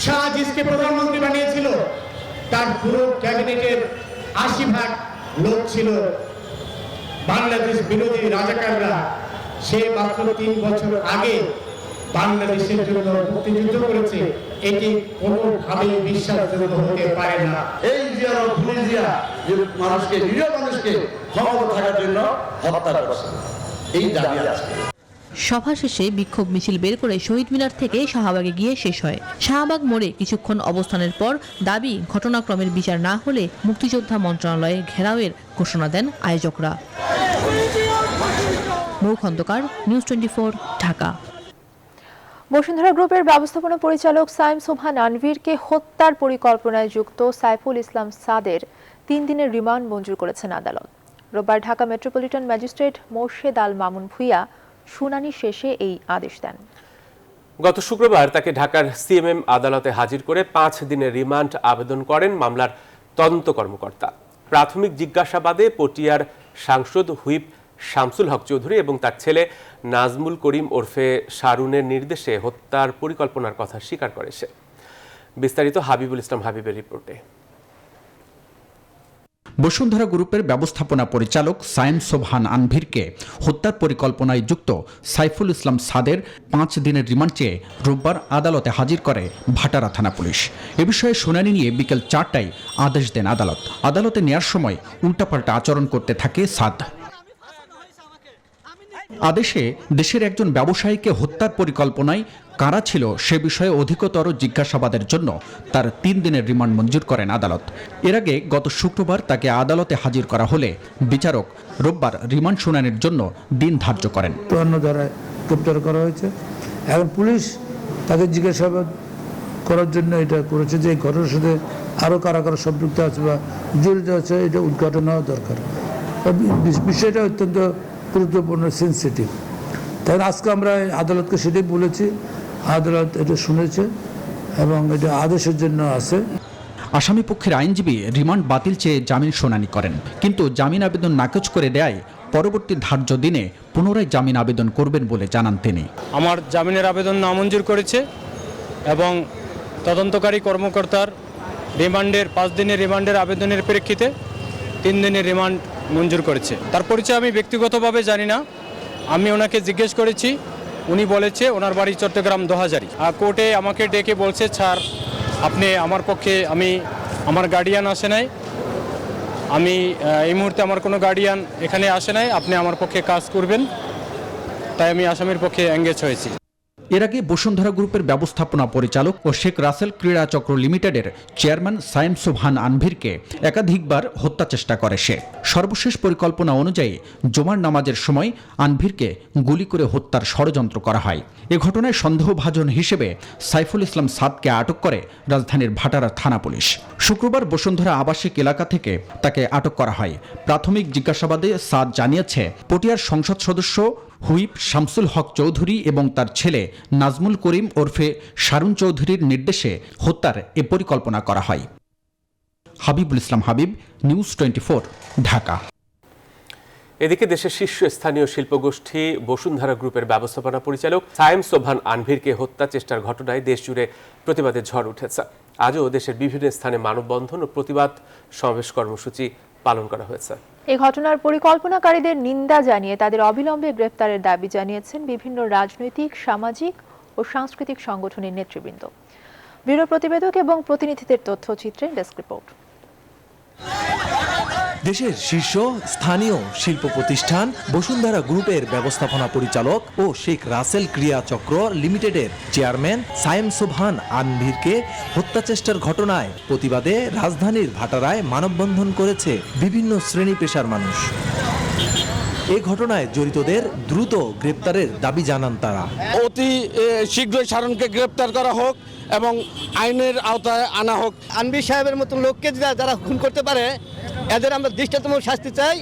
শাহ জিসকে প্রধানমন্ত্রী বানিয়েছিল, তার পুরো ক্যাবিনেটের 80% লোক ছিল বাংলাদেশ বিরোধী রাজাকাররা। সে মাত্র 3 বছর আগে বাংলাদেশের জন্য মুক্তিযুদ্ধ করেছে, এটি কোনোভাবেই বিশ্বাসযোগ্য হতে পারে না। এই জিয়ার পুলিশ জিয়া যে মানুষকে, নিরীহ মানুষকে ক্ষমতা থাকার জন্য হত্যা করেছে, এই দাবি আছে। সভা শেষে বিক্ষোভ মিছিল বের করে শহীদ মিনার থেকে শাহবাগে গিয়ে শেষ হয়। শাহবাগ মোড়ে কিছুক্ষণ অবস্থানের পর দাবি ঘটনাক্রমের বিচার না হলে মুক্তিযোদ্ধা মন্ত্রণালয়ে ঘেরাওয়ের ঘোষণা দেন আয়োজকরা। মৌ খন্দকার, নিউজ 24, ঢাকা। বসুন্ধরা গ্রুপের ব্যবস্থাপনা পরিচালক সাইম সোবহান আনভীরকে হত্যার পরিকল্পনায় যুক্ত সাইফুল ইসলাম সাদের 3 দিনের রিমান্ড মঞ্জুর করেছেন আদালত। রোববার ঢাকা মেট্রোপলিটন ম্যাজিস্ট্রেট মোর্শেদ আল মামুন ভুইয়া শুনানি শেষে এই আদেশ দেন। গত শুক্রবার তাকে ঢাকার সিএমএম আদালতে হাজির করে 5 দিনের রিমান্ড আবেদন করেন মামলার তদন্ত কর্মকর্তা। প্রাথমিক জিজ্ঞাসাবাদে পটিয়ার সাংসদ হুইপ শামসুল হক চৌধুরী এবং তার ছেলে নাজমুল করিম ওরফে শারুনের নির্দেশে হত্যার পরিকল্পনার কথা স্বীকার করে সে। বিস্তারিত হাবিবুল ইসলাম হাবিবের রিপোর্টে। বসুন্ধরা গ্রুপের ব্যবস্থাপনা পরিচালক সাইম সোবহান আনভীরকে হত্যার পরিকল্পনায় যুক্ত সাইফুল ইসলাম সাদের 5 দিনের রিমান্ড চেয়ে রোববার আদালতে হাজির করে ভাটারা থানা পুলিশ। এ বিষয়ে শুনানি নিয়ে বিকেল 4টায় আদেশ দেন আদালত। আদালতে নেয়ার সময় উল্টাপাল্টা আচরণ করতে থাকে সাদ। আদেশে দেশের একজন ব্যবসায়ীকে হত্যার পরিকল্পনায় কারা ছিল সে বিষয়ে অধিকতর জিজ্ঞাসাবাদের জন্য তার 3 দিনের রিমান্ড মঞ্জুর করেন আদালত। এর আগে গত শুক্রবার তাকে আদালতে হাজির করা হলে বিচারক রোববার রিমান্ড শুনানির জন্য দিন ধার্য করেন। 52 ধারায় গ্রেপ্তার করা হয়েছে। এখন পুলিশ তাকে জিজ্ঞাসাবাদ করার জন্য এটা করেছে যে এই ঘটনার সাথে আরও কারা কারা সম্পৃক্ত আছে বা জড়িত আছে, এটা উদ্ঘাটন হওয়া দরকার। বিষয়টা অত্যন্ত গুরুত্বপূর্ণ, সেন্সিটিভ। তাই আজকে আমরা আদালতকে সেটাই বলেছি, আদালত এটা শুনেছে এবং এটা আদেশের জন্য আছে। আসামি পক্ষের আইনজীবী রিমান্ড বাতিল চেয়ে জামিন শুনানি করেন, কিন্তু জামিন আবেদন নাকচ করে দেয় পরবর্তী ধার্য দিনে পুনরায় জামিন আবেদন করবেন বলে জানান তিনি। আমার জামিনের আবেদন নামঞ্জুর করেছে এবং তদন্তকারী কর্মকর্তার রিমান্ডের 5 দিনের রিমান্ডের আবেদনের প্রেক্ষিতে 3 দিনের রিমান্ড মঞ্জুর করেছে। তার পরিচয় আমি ব্যক্তিগতভাবে জানি না, আমি ওনাকে জিজ্ঞেস করেছি, উনি বলেছে ওনার বাড়ি চট্টগ্রাম দোহাজারি। কোর্টে আমাকে ডেকে বলছে, স্যার আপনি আমার পক্ষে, আমার গার্ডিয়ান আসে নাই, আমি এই মুহূর্তে আমার কোনো গার্ডিয়ান এখানে আসে নাই, আপনি আমার পক্ষে কাজ করবেন, তাই আমি আসামির পক্ষে এঙ্গেজ হয়েছি। এর আগে বসুন্ধরা গ্রুপের ব্যবস্থাপনা পরিচালক ও শেখ রাসেল ক্রীড়া চক্র লিমিটেডের চেয়ারম্যান সায়েম সোবহান আনভীরকে একাধিকবার হত্যা চেষ্টা করে সে। সর্বশেষ পরিকল্পনা অনুযায়ী জুমার নামাজের সময় আনভীরকে গুলি করে হত্যার ষড়যন্ত্র করা হয়। এ ঘটনায় সন্দেহভাজন হিসেবে সাইফুল ইসলাম সাদকে আটক করে রাজধানীর ভাটারা থানা পুলিশ। শুক্রবার বসুন্ধরা আবাসিক এলাকা থেকে তাকে আটক করা হয়। প্রাথমিক জিজ্ঞাসাবাদে সাদ জানিয়েছে পটিয়ার সংসদ সদস্য হুইপ শামসুল হক চৌধুরী এবং তার ছেলে নাজমুল করিম ওরফে শারুন চৌধুরীর নির্দেশে হত্যার এ পরিকল্পনা করা হয়। হাবিবুল ইসলাম হাবিব, নিউজ 24, ঢাকা। এদিকে দেশের শীর্ষস্থানীয় শিল্পগোষ্ঠী বসুন্ধরা গ্রুপের ব্যবস্থাপনা পরিচালক সায়েম সোবহান আনভীরকে হত্যা চেষ্টার ঘটনায় দেশজুড়ে প্রতিবাদের ঝড় উঠেছে। আজও দেশের বিভিন্ন স্থানে মানববন্ধন ও প্রতিবাদ সমাবেশ কর্মসূচি পালন করা হয়েছে। এই ঘটনার পরিকল্পনাকারীদের নিন্দা জানিয়ে তাদের অবিলম্বে গ্রেপ্তারের দাবি জানিয়েছেন বিভিন্ন রাজনৈতিক, সামাজিক ও সাংস্কৃতিক সংগঠনের নেতৃবৃন্দ। ব্যুরো প্রতিবেদক এবং প্রতিনিধিদের তথ্যচিত্রে ডেস্ক রিপোর্ট। দেশের শীর্ষ স্থানীয় শিল্প প্রতিষ্ঠান বসুন্ধরা গ্রুপের ব্যবস্থাপনা পরিচালক ও শেখ রাসেল ক্রীড়া চক্র লিমিটেডের চেয়ারম্যান সায়েম সোবহান আনভীরকে হত্যা চেষ্টার ঘটনায় প্রতিবাদে রাজধানীর ভাটারায় মানববন্ধন করেছে বিভিন্ন শ্রেণী পেশার মানুষ। এই ঘটনায় জড়িতদের দ্রুত গ্রেপ্তারের দাবি জানান তারা। অতি শীঘ্রই শারুনকে গ্রেপ্তার করা হোক এবং আইনের আওতায় আনা হোক। আনভীর সাহেবের মতো লোককে যারা খুন করতে পারে এদের আমরা দৃষ্টান্তমূলক শাস্তি চাই।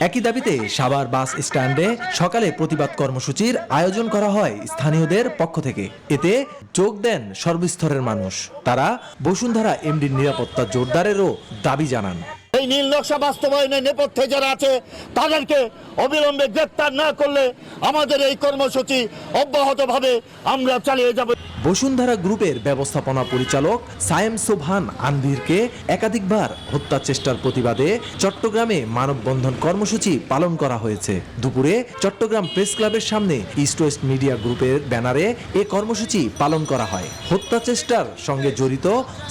একই দাবিতে সাভার বাস স্ট্যান্ডে সকালে প্রতিবাদ কর্মসূচির আয়োজন করা হয় স্থানীয়দের পক্ষ থেকে। এতে যোগ দেন সর্বস্তরের মানুষ। তারা বসুন্ধরা এমডির নিরাপত্তা জোরদারেরও দাবি জানান। এই নীল নকশা বাস্তবায়নের নেপথ্যে যারা আছে তাদেরকে অবিলম্বে গ্রেপ্তার না করলে আমাদের এই কর্মসূচি অব্যাহতভাবে আমরা চালিয়ে যাব। বসুন্ধরা গ্রুপের ব্যবস্থাপনা পরিচালক সায়েম সোবহান আনভীরকে একাধিকবার হত্যা চেষ্টার প্রতিবাদে চট্টগ্রামে মানববন্ধন কর্মসূচি পালন করা হয়েছে। দুপুরে চট্টগ্রাম প্রেস ক্লাবের সামনে ইস্ট ওয়েস্ট মিডিয়া গ্রুপের ব্যানারে এ কর্মসূচি পালন করা হয়। হত্যা চেষ্টার সঙ্গে জড়িত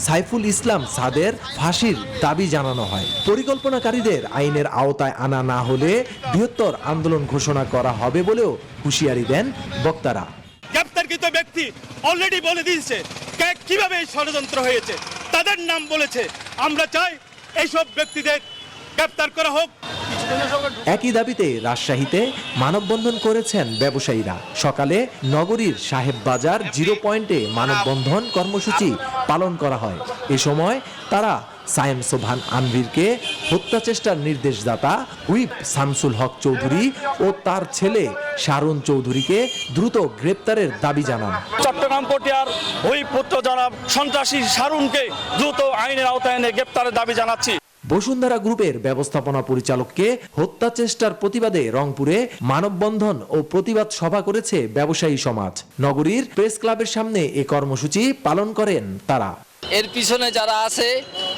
সাইফুল ইসলাম সাদের ফাঁসির দাবি জানানো হয়। পরিকল্পনাকারীদের আইনের আওতায় আনা না হলে বৃহত্তর আন্দোলন ঘোষণা করা হবে বলেও হুঁশিয়ারি দেন বক্তারা। গ্রেপ্তারকৃত ব্যক্তি অলরেডি বলে দিয়েছে কিভাবে এই ষড়যন্ত্র হয়েছে, তাদের নাম বলেছে। আমরা চাই এইসব ব্যক্তিদের গ্রেপ্তার করা হোক। একই দাবিতে রাজশাহীতে মানববন্ধন করেছেন ব্যবসায়ীরা। সকালে নগরীর সাহেব বাজার 0 পয়েন্টে মানববন্ধন কর্মসূচি পালন করা হয়। এ সময় তারা সায়েম সোবহান আনভীরকে হত্যা চেষ্টার নির্দেশদাতা হুইপ শামসুল হক চৌধুরী ও তার ছেলে শারুন চৌধুরীকে দ্রুত গ্রেপ্তারের দাবি জানান। চট্টগ্রাম পটিয়ার হুইপ পুত্র জনাব সন্ত্রাসী শারুনকে দ্রুত আইনের আওতায় এনে গ্রেপ্তারের দাবি জানাচ্ছি। বসুন্ধরা গ্রুপের ব্যবস্থাপনা পরিচালককে হত্যা চেষ্টার প্রতিবাদে রংপুরে মানববন্ধন ও প্রতিবাদ সভা করেছে ব্যবসায়ী সমাজ। নগরীর প্রেস ক্লাবের সামনে এ কর্মসূচি পালন করেন তারা। এর পিছনে যারা আছে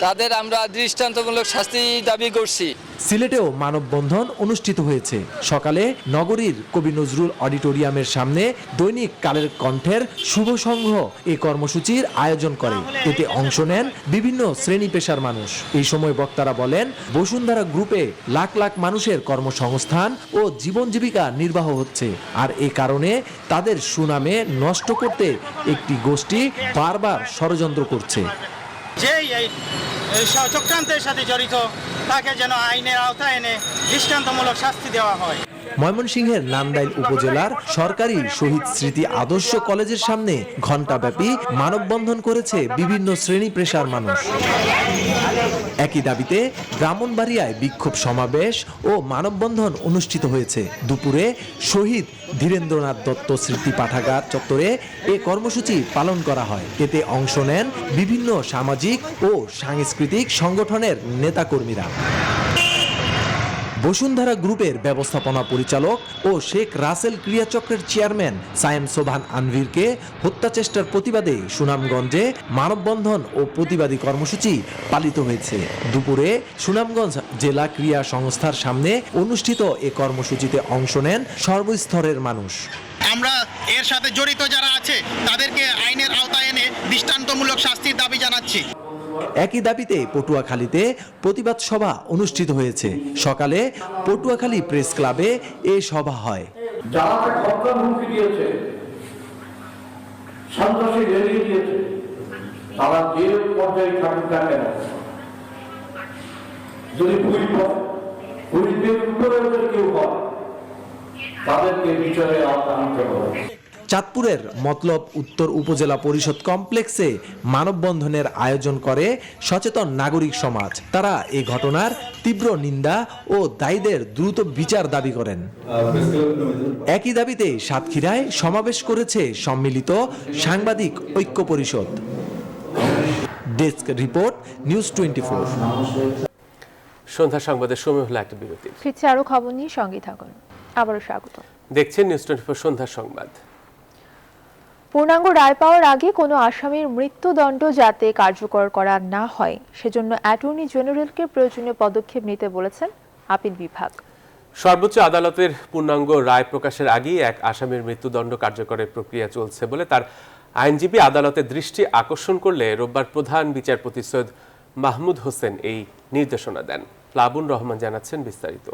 তাদের আমরা দৃষ্টান্তমূলক শাস্তি দাবি করছি। সিলেটেও মানববন্ধন অনুষ্ঠিত হয়েছে। সকালে নগরীর কবি নজরুল অডিটোরিয়ামের সামনে দৈনিক কালের কণ্ঠের শুভ সংঘ এই কর্মসূচির আয়োজন করে। এতে অংশ নেন বিভিন্ন শ্রেণী পেশার মানুষ। এই সময় বক্তারা বলেন, বসুন্ধরা গ্রুপে লাখ লাখ মানুষের কর্মসংস্থান ও জীবন জীবিকা নির্বাহ হচ্ছে, আর এ কারণে তাদের সুনামে নষ্ট করতে একটি গোষ্ঠী বারবার ষড়যন্ত্র করছে। যে এই চক্রান্তের সাথে জড়িত তাকে যেন আইনের আওতায় এনে দৃষ্টান্তমূলক শাস্তি দেওয়া হয়। ময়মনসিংহের নান্দাইল উপজেলার সরকারি শহীদ স্মৃতি আদর্শ কলেজের সামনে ঘণ্টাব্যাপী মানববন্ধন করেছে বিভিন্ন শ্রেণী পেশার মানুষ। একই দাবিতে ব্রাহ্মণবাড়িয়ায় বিক্ষোভ সমাবেশ ও মানববন্ধন অনুষ্ঠিত হয়েছে। দুপুরে শহীদ ধীরেন্দ্রনাথ দত্ত স্মৃতি পাঠাগার চত্বরে এ কর্মসূচি পালন করা হয়। এতে অংশ নেন বিভিন্ন সামাজিক ও সাংস্কৃতিক সংগঠনের নেতাকর্মীরা। বসুন্ধরা গ্রুপের ব্যবস্থাপনা পরিচালক ও শেখ রাসেল ক্রিয়াচক্রের চেয়ারম্যান সায়েম সোবহান আনভীরকে হত্যা চেষ্টার প্রতিবাদে সুনামগঞ্জে মানববন্ধন ও প্রতিবাদী কর্মসূচি পালিত হয়েছে। দুপুরে সুনামগঞ্জ জেলা ক্রীড়া সংস্থার সামনে অনুষ্ঠিত এ কর্মসূচিতে অংশ নেন সর্বস্তরের মানুষ। আমরা এর সাথে জড়িত যারা আছে তাদেরকে আইনের আওতায় এনে দৃষ্টান্তমূলক শাস্তির দাবি জানাচ্ছি। একই দাবিতে পটুয়াখালীতে প্রতিবাদ সভা অনুষ্ঠিত হয়েছে। সকালে পটুয়াখালী প্রেস ক্লাবে এ সভা হয়। যারা হত্যার হুমকি দিয়েছে, সন্ত্রাসী রেলিয়ে দিয়েছে, তারা যে পর্যায়ে থাকুক না কেন, যদি পুলিশের উপরে কেউ হয় তাদেরকে বিচারে আওতায় আনতে হবে। চাঁদপুরের মতলব উত্তর উপজেলা পরিষদ কমপ্লেক্সে মানববন্ধনের আয়োজন করে সচেতন নাগরিক সমাজ। তারা এই ঘটনার তীব্র নিন্দা ও দায়ীদের দ্রুত বিচার দাবি করেন। একই দাবিতে সাতক্ষীরায় সমাবেশ করেছে সম্মিলিত সাংবাদিক ঐক্য পরিষদ। Desk report, news 24। সন্ধ্যা সংবাদের সময় হলো একটা বিরতি। ফিরছে আরো খবর নিয়ে, সঙ্গে থাকুন। আবারও স্বাগত। দেখছেন নিউজ 24 সন্ধ্যা সংবাদ। পূর্ণাঙ্গ রায় পাওয়ার আগে কোনো আসামির মৃত্যুদণ্ড যাতে কার্যকর করা না হয় সেজন্য অ্যাটর্নি জেনারেলকে প্রয়োজনীয় পদক্ষেপ নিতে বলেছেন আপিল বিভাগ। সর্বোচ্চ আদালতের পূর্ণাঙ্গ রায় প্রকাশের আগেই এক আসামির মৃত্যুদণ্ড কার্যকরের প্রক্রিয়া চলছে বলে তার আইনজীবী আদালতের দৃষ্টি আকর্ষণ করলে রোববার প্রধান বিচারপতি সৈয়দ মাহমুদ হোসেন এই নির্দেশনা দেন। প্লাবন রহমান জানাচ্ছেন বিস্তারিত।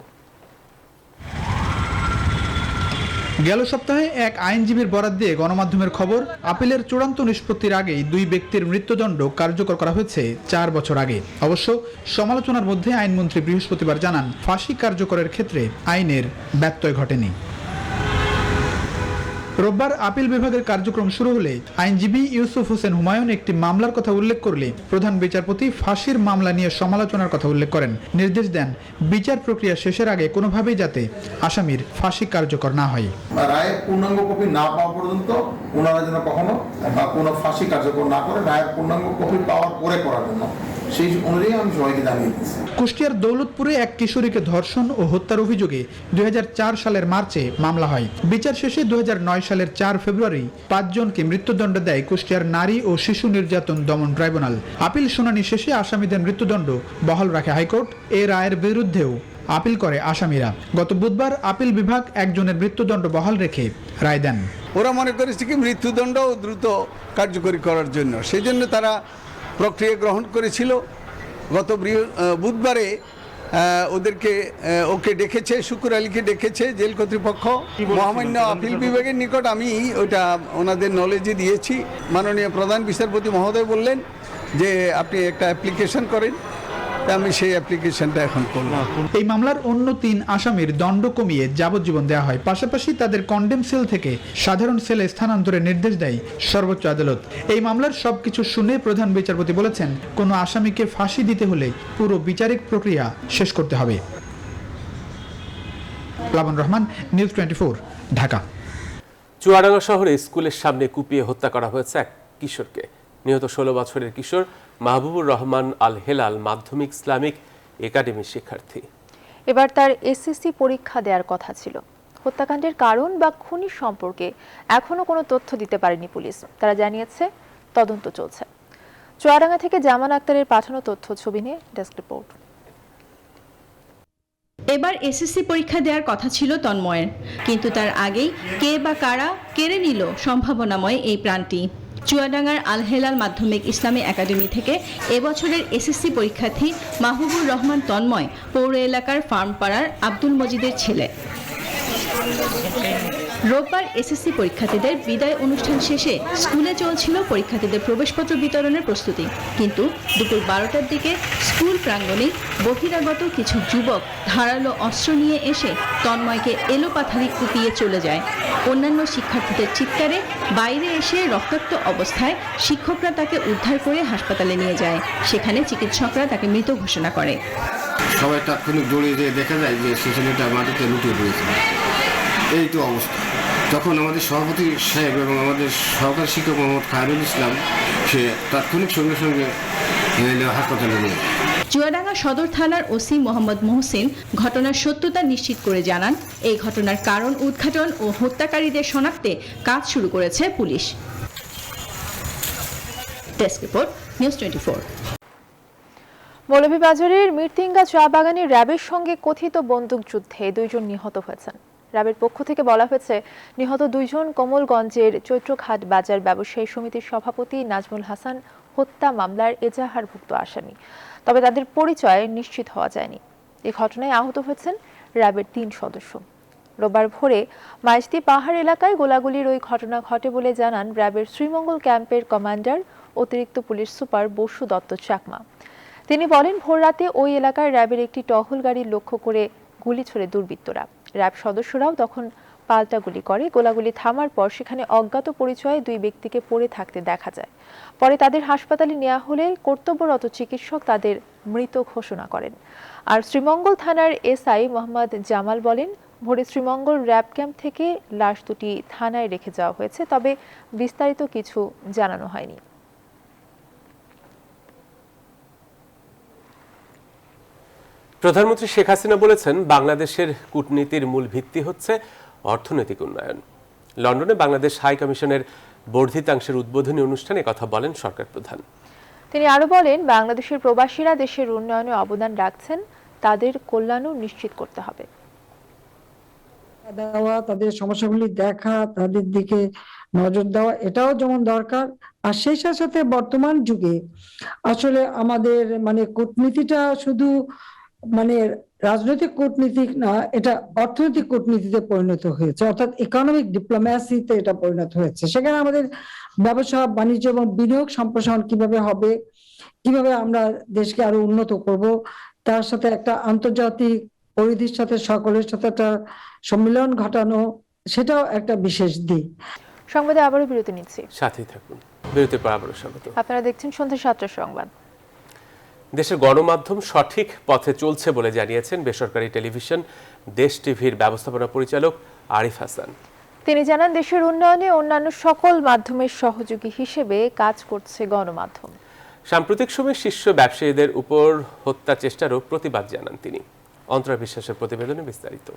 গেল সপ্তাহে এক আইনজীবীর বরাত দিয়ে গণমাধ্যমের খবর, আপিলের চূড়ান্ত নিষ্পত্তির আগেই দুই ব্যক্তির মৃত্যুদণ্ড কার্যকর করা হয়েছে 4 বছর আগে। অবশ্য সমালোচনার মধ্যে আইনমন্ত্রী বৃহস্পতিবার জানান, ফাঁসি কার্যকরের ক্ষেত্রে আইনের ব্যত্যয় ঘটেনি। রোববার আপিল বিভাগের কার্যক্রম শুরু হলে আইনজীবী ইউসুফ হোসেন হুমায়ুন একটি মামলার কথা উল্লেখ করলে প্রধান বিচারপতি ফাঁসির মামলা নিয়ে সমালোচনার কথা উল্লেখ করেন। নির্দেশ দেন, বিচার প্রক্রিয়া শেষের আগে কোনোভাবেই যাতে আসামির ফাঁসি কার্যকর না হয়। রায়ের পূর্ণাঙ্গ কপি না পাওয়া পর্যন্ত ওনারা যেন কখনো কোনো ফাঁসি কার্যকর না করে, রায়ের পূর্ণাঙ্গ কপি পাওয়ার পরে করার জন্য সেই অনুযায়ী আমি সবাইকে জানিয়ে দিচ্ছি। কুষ্টিয়ার দৌলতপুরে এক কিশোরীকে ধর্ষণ ও হত্যার অভিযোগে 2004 সালের মার্চে মামলা হয়। বিচার শেষে 2009 সালের 4 ফেব্রুয়ারি 5 জনকে মৃত্যুদণ্ড দেয় কুষ্টিয়ার নারী ও শিশু নির্যাতন দমন ট্রাইব্যুনাল। আপিল শুনানি শেষে আসামিদের মৃত্যুদণ্ড বহাল রাখে হাইকোর্ট। এই রায়ের বিরুদ্ধেও আপিল করে আসামিরা। গত বুধবার আপিল বিভাগ একজনের মৃত্যুদণ্ড বহাল রেখে রায় দেন। ওরা মনে করেছে কি মৃত্যুদণ্ড দ্রুত কার্যকরী করার জন্য, সেই জন্য তারা প্রক্রিয়া গ্রহণ করেছিল। গত বুধবারে ওকে ডেকেছে, শুকুর আলীকে ডেকেছে জেল কর্তৃপক্ষ। মহামান্য আপিল বিভাগের নিকট আমি ওইটা ওনাদের নলেজে দিয়েছি। মাননীয় প্রধান বিচারপতি মহোদয় বললেন যে আপনি একটা অ্যাপ্লিকেশন করেন, আমি সেই অ্যাপ্লিকেশনটা এখন করলাম। এই মামলার অন্য 3 আসামির দণ্ড কমিয়ে যাবজ্জীবন দেওয়া হয়। পাশাপাশি তাদের কন্ডেম সেল থেকে সাধারণ সেলে স্থানান্তরের নির্দেশ দেয় সর্বোচ্চ আদালত। এই মামলার সবকিছু শুনে প্রধান বিচারপতি বলেছেন, কোনো আসামিকে ফাঁসি দিতে হলে পুরো বিচারিক প্রক্রিয়া শেষ করতে হবে। প্লাবন রহমান, নিউজ 24, ঢাকা। চুয়াডাঙ্গা শহরে স্কুলের সামনে কুপিয়ে হত্যা করা হয়েছে এক কিশোরকে। নিহত 16 বছরের কিশোর মাহবুবুর রহমান আল হেলাল মাধ্যমিক ইসলামিক একাডেমির শিক্ষার্থী। এবার তার এসএসসি পরীক্ষা দেওয়ার কথা ছিল। হত্যাকাণ্ডের কারণ বা খুনি সম্পর্কে এখনো কোনো তথ্য দিতে পারেনি পুলিশ। তারা জানিয়েছে তদন্ত চলছে। চুয়াডাঙ্গা থেকে জামান আক্তারের পাঠানো তথ্য ছবি নিয়ে ডেস্ক রিপোর্ট। এবার এসএসসি পরীক্ষা দেওয়ার কথা ছিল তন্ময়ের, কিন্তু তার আগেই কে বা কারা কেড়ে নিল সম্ভাবনাময় এই প্রাণটি। চুয়াডাঙ্গার আল হেলাল মাধ্যমিক ইসলামী একাডেমি থেকে এবছরের এসএসসি পরীক্ষার্থী মাহবুবুর রহমান তন্ময় পৌর এলাকার ফার্মপাড়ার আব্দুল মজিদের ছেলে। রোববার এসএসসি পরীক্ষার্থীদের বিদায় অনুষ্ঠান শেষে স্কুলে চলছিল পরীক্ষার্থীদের প্রবেশপত্র বিতরণের প্রস্তুতি, কিন্তু দুপুর 12টার দিকে স্কুল প্রাঙ্গণে বহিরাগত কিছু যুবক ধারালো অস্ত্র নিয়ে এসে তন্ময়কে এলোপাথারি কুপিয়ে চলে যায়। অন্যান্য শিক্ষার্থীদের চিৎকারে বাইরে এসে রক্তাক্ত অবস্থায় শিক্ষকরা তাকে উদ্ধার করে হাসপাতালে নিয়ে যায়। সেখানে চিকিৎসকরা তাকে মৃত ঘোষণা করে। সবাই তাৎক্ষণিক দৌড়ে যেয়ে দেখা যায় যে সে ছেলেটা মাটিতে লুটিয়ে পড়েছে। এই তো অবস্থা। তখন আমাদের সভাপতি সাহেব এবং আমাদের সহকারী শিক্ষক মোহাম্মদ খায়রুল ইসলাম সে তাৎক্ষণিক সঙ্গে সঙ্গে হাসপাতালে নিয়ে। চুয়াডাঙ্গা সদর থানার ওসি মোহাম্মদ মোহসিন ঘটনার সত্যতা নিশ্চিত করে জানান, এই ঘটনার কারণ উদ্ঘাটন ও হত্যাকারীদের শনাক্তে কাজ শুরু করেছে পুলিশ। Desk report, news 24। মৌলভীবাজারের মিরতিঙ্গা চা বাগানে র্যাবের সঙ্গে কথিত বন্দুকযুদ্ধে 2 জন নিহত হয়েছেন। র্যাবের পক্ষ থেকে বলা হয়েছে, নিহত 2 জন কোমলগঞ্জের চৈত্রঘাট বাজার ব্যবসায়ী সমিতির সভাপতি নাজমুল হাসান হত্যা মামলার এজাহারভুক্ত আসামি, তবে তাদের পরিচয় নিশ্চিত হওয়া যায়নি। এই ঘটনায় আহত হয়েছেন র্যাবের 3 সদস্য। রোববার ভোরে মাইজদি পাহাড় এলাকায় গোলাগুলির ওই ঘটনা ঘটে বলে জানান র্যাবের শ্রীমঙ্গল ক্যাম্পের কমান্ডার অতিরিক্ত পুলিশ সুপার বসু দত্ত চাকমা। তিনি বলেন, ভোররাতে ওই এলাকায় র্যাবের একটি টহল গাড়ি লক্ষ্য করে গুলি ছোড়ে দুর্বৃত্তরা। র্যাব সদস্যরাও তখন পাল্টা গুলি করে। গোলাগুলি থামার পর সেখানে অজ্ঞাত পরিচয়ে 2 ব্যক্তিকে পড়ে থাকতে দেখা যায়। পরে তাদের হাসপাতালে নেওয়া হলে কর্তব্যরত চিকিৎসক তাদের মৃত ঘোষণা করেন। আর শ্রীমঙ্গল থানার এসআই মোহাম্মদ জামাল বলেন, ভোরে শ্রীমঙ্গল র্যাব ক্যাম্প থেকে লাশ দুটি থানায় রেখে যাওয়া হয়েছে, তবে বিস্তারিত কিছু জানানো হয়নি। প্রধানমন্ত্রী শেখ হাসিনা বলেছেন, বাংলাদেশের কূটনীতির মূল ভিত্তি হচ্ছে অর্থনৈতিক উন্নয়ন। লন্ডনে বাংলাদেশ হাই কমিশনের বর্ধিতাংশের উদ্বোধনী অনুষ্ঠানে কথা বলেন সরকার প্রধান। তিনি আরো বলেন, বাংলাদেশের প্রবাসীরা দেশের উন্নয়নে অবদান রাখছেন, তাদের কল্যাণও নিশ্চিত করতে হবে। তাদের সমস্যাগুলি দেখা, তাদের দিকে নজর দেওয়া, এটাও যেমন দরকার। আর সেই সাথে বর্তমান যুগে আসলে আমাদের কূটনীতিটা শুধু রাজনৈতিক কূটনীতি না, এটা অর্থনৈতিক কূটনীতিতে পরিণত হয়েছে, অর্থাৎ ইকোনমিক ডিপ্লোম্যাসিতে এটা পরিণত হয়েছে। সেখানে আমাদের ব্যবসা বাণিজ্য এবং বিনিয়োগ সম্প্রসারণ কিভাবে হবে, কিভাবে আমরা দেশকে আরো উন্নত করব, তার সাথে একটা আন্তর্জাতিক পরিধির সাথে সকলের সাথে একটা সম্মিলন ঘটানো, সেটাও একটা বিশেষ দিক। সংবাদে আবারও বিরতি নিচ্ছি, সাথেই থাকুন। বিরতির পর আবারও স্বাগত। আপনারা দেখছেন সন্ধ্যা 7টার সংবাদ। দেশের গণমাধ্যম সঠিক পথে চলছে বলে জানিয়েছেন বেসরকারি টেলিভিশন দেশ টিভির ব্যবস্থাপনা পরিচালক আরিফ হাসান। তিনি জানান, দেশের উন্নয়নে অন্যান্য সকল মাধ্যমের সহযোগী হিসেবে কাজ করছে গণমাধ্যম। সাম্প্রতিক সময়ে শীর্ষ ব্যবসায়ীদের উপর হত্যা চেষ্টারও প্রতিবাদ জানান তিনি। অন্তরা বিশ্বাসের প্রতিবেদনে বিস্তারিত।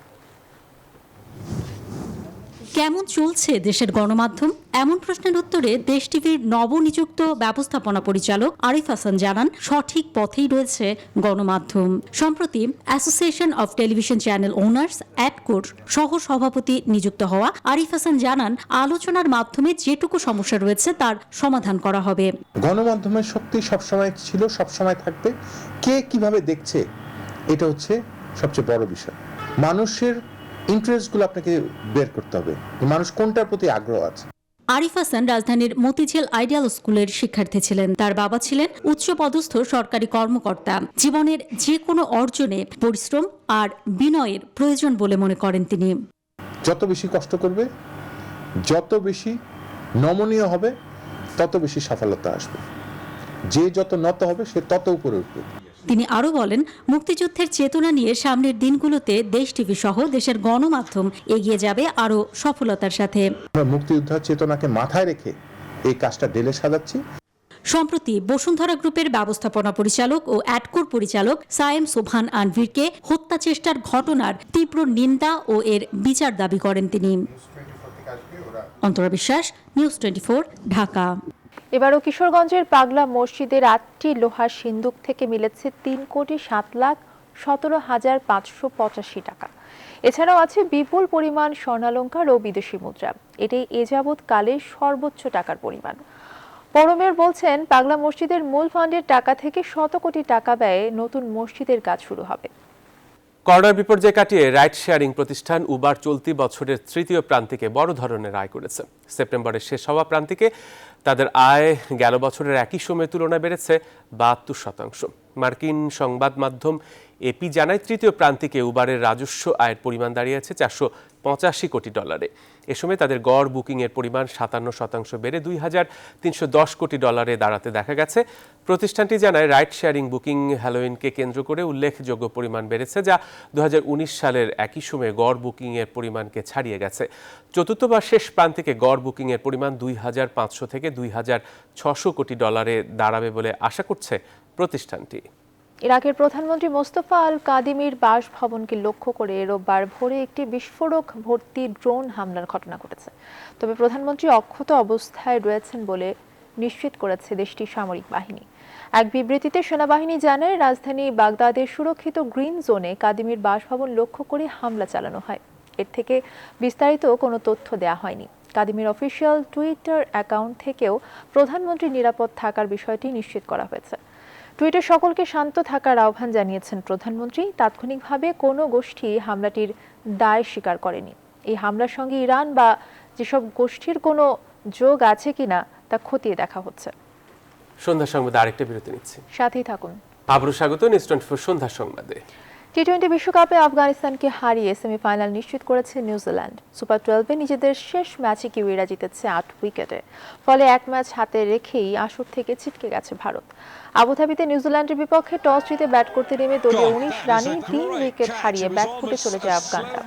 কেমন চলছে দেশের গণমাধ্যম, এমন প্রশ্নের উত্তরে দেশ টিভির নবনিযুক্ত ব্যবস্থাপনা পরিচালক আরিফ হাসান জানান, সঠিক পথেই রয়েছে গণমাধ্যম। সম্প্রতি association of television channel owners অ্যাডকোর সহ সভাপতি নিযুক্ত হওয়া আরিফ হাসান জানান, আলোচনার মাধ্যমে যেটুকু সমস্যা রয়েছে তার সমাধান করা হবে। গণমাধ্যমের শক্তি সবসময় ছিল, সবসময় থাকবে। কে কিভাবে দেখছে, এটা হচ্ছে সবচেয়ে বড় বিষয়। মানুষের ইন্টারেস্টগুলো আপনাকে বের করতে হবে, মানুষ কোনটার প্রতি আগ্রহ আছে। আরিফ হাসান রাজধানীর মতিঝিল আইডিয়াল স্কুলের শিক্ষার্থী ছিলেন। তার বাবা ছিলেন উচ্চপদস্থ সরকারি কর্মকর্তা। জীবনের যে কোনো অর্জনে পরিশ্রম আর বিনয়ের প্রয়োজন বলে মনে করেন তিনি। যত বেশি কষ্ট করবে, যত বেশি নমনীয় হবে, তত বেশি সফলতা আসবে। যে যত নত হবে সে তত উপরে উঠবে। তিনি আরো বলেন, মুক্তিযুদ্ধের চেতনা নিয়ে সামনের দিনগুলোতে দেশ টিভি সহ দেশের গণমাধ্যম এগিয়ে যাবে আরো সফলতার সাথে। আমরা মুক্তিযুদ্ধের চেতনাকে মাথায় রেখে এই কাজটা ঢেলে সাজাচ্ছি। সম্প্রতি বসুন্ধরা গ্রুপের ব্যবস্থাপনা পরিচালক ও অ্যাডকোর পরিচালক সায়েম সোবহান আনভীরকে হত্যা চেষ্টার ঘটনার তীব্র নিন্দা ও এর বিচার দাবি করেন তিনি। অন্তরা বিশ্বাস, নিউজ 24, ঢাকা। এবারও কিশোরগঞ্জের পাগলা মসজিদের 8টি লোহার সিন্দুক থেকে মিলেছে 3,07,17,585 টাকা। এছাড়াও আছে বিপুল পরিমাণ স্বর্ণালংকার ও বিদেশি মুদ্রা। এটাই এ যাবৎ কালে সর্বোচ্চ টাকার পরিমাণ। পৌরমেয়র বলছেন, পাগলা মসজিদের মূল ফান্ডের টাকা থেকে শত কোটি টাকা ব্যয়ে নতুন মসজিদের কাজ শুরু হবে। করোনার বিপর্যয় কাটিয়ে রাইড শেয়ারিং প্রতিষ্ঠান উবার চলতি বছরের তৃতীয় প্রান্তিকে বড় ধরনের আয় করেছে। সেপ্টেম্বরের শেষ হওয়া প্রান্তিকে তাদের আয় গেল বছরের একই সময়ের তুলনায় বেড়েছে 72%। মার্কিন সংবাদ মাধ্যম এপি জানায়, তৃতীয় প্রান্তিকে উবারের রাজস্ব আয়ের পরিমাণ দাঁড়িয়েছে $485 কোটি। এ সময় তাদের গড় বুকিংয়ের পরিমাণ 57% বেড়ে $2,310 কোটি দাঁড়াতে দেখা গেছে। প্রতিষ্ঠানটি জানায়, রাইড শেয়ারিং বুকিং হ্যালোইনকে কেন্দ্র করে উল্লেখযোগ্য পরিমাণ বেড়েছে, যা 2019 সালের একই সময়ে গড় বুকিংয়ের পরিমাণকে ছাড়িয়ে গেছে। চতুর্থ বা শেষ প্রান্তিকে গড় বুকিংয়ের পরিমাণ $2,500 থেকে $2,600 কোটি দাঁড়াবে বলে আশা করছে প্রতিষ্ঠানটি। ইরাকের প্রধানমন্ত্রী মোস্তফা আল কাদিমির বাসভবনকে লক্ষ্য করে রোববার ভোরে একটি বিস্ফোরক ভর্তি ড্রোন হামলার ঘটনা ঘটেছে। তবে প্রধানমন্ত্রী অক্ষত অবস্থায় রয়েছেন বলে নিশ্চিত করেছে দেশটির সামরিক বাহিনী। এক বিবৃতিতে সেনাবাহিনী জানায়, রাজধানী বাগদাদের সুরক্ষিত গ্রিন জোনে কাদিমির বাসভবন লক্ষ্য করে হামলা চালানো হয়। এর থেকে বিস্তারিত কোনো তথ্য দেওয়া হয়নি। কাদিমির অফিসিয়াল টুইটার অ্যাকাউন্ট থেকেও প্রধানমন্ত্রী নিরাপদ থাকার বিষয়টি নিশ্চিত করা হয়েছে। টুইটে সকলকে শান্ত থাকার আহ্বান জানিয়েছেন প্রধানমন্ত্রী। তাৎক্ষণিকভাবে কোনো গোষ্ঠী হামলাটির দায় স্বীকার করেনি। এই হামলার সঙ্গে ইরান বা যেসব গোষ্ঠীর কোনো যোগ আছে কিনা তা খতিয়ে দেখা হচ্ছে। সন্ধ্যা সংবাদে আরেকটা বিরতি নিচ্ছি, সাথেই থাকুন। আবারও স্বাগত নিউজ 24 সন্ধ্যা সংবাদে। টি-20 বিশ্বকাপে আফগানিস্তানকে হারিয়ে সেমিফাইনাল নিশ্চিত করেছে নিউজিল্যান্ড। সুপার 12-এ নিজেদের শেষ ম্যাচে কিউইরা জিতেছে 8 উইকেটে। ফলে এক ম্যাচ হাতে রেখেই আসর থেকে ছিটকে গেছে ভারত। আবুধাবিতে নিউজিল্যান্ডের বিপক্ষে টস জিতে ব্যাট করতে নেমে দলীয় 19 রানে 3 উইকেট হারিয়ে ব্যাকফুটে চলে যায় আফগানরা।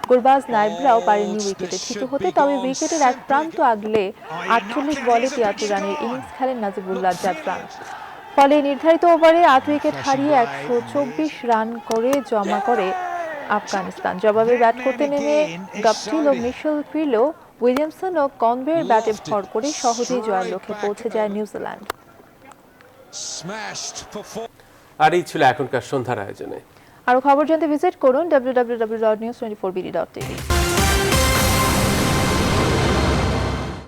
গুরবাজ নাইবরাও পারেননি উইকেটে থিত হতে, তবে উইকেটের এক প্রান্ত আগলে 48 বলে 73 রানের ইনিংস খেলেন নাজিবুল্লাহ জাদরান। ফলে নির্ধারিত ওভারে 8 উইকেট হারিয়ে 124 রান করে জমা করে আফগানিস্তান। জবাবে ব্যাট করতে নেমে গাপটিল ও মিশেল ফিরলেও উইলিয়ামসন ও কনওয়ের ব্যাটে ভর করে সহজেই জয়ের লক্ষ্যে পৌঁছে যায় নিউজিল্যান্ড। আর এই ছিল এখনকার সন্ধ্যার আয়োজনে। আরো খবর জানতে ভিজিট করুন www.news24bd.tv।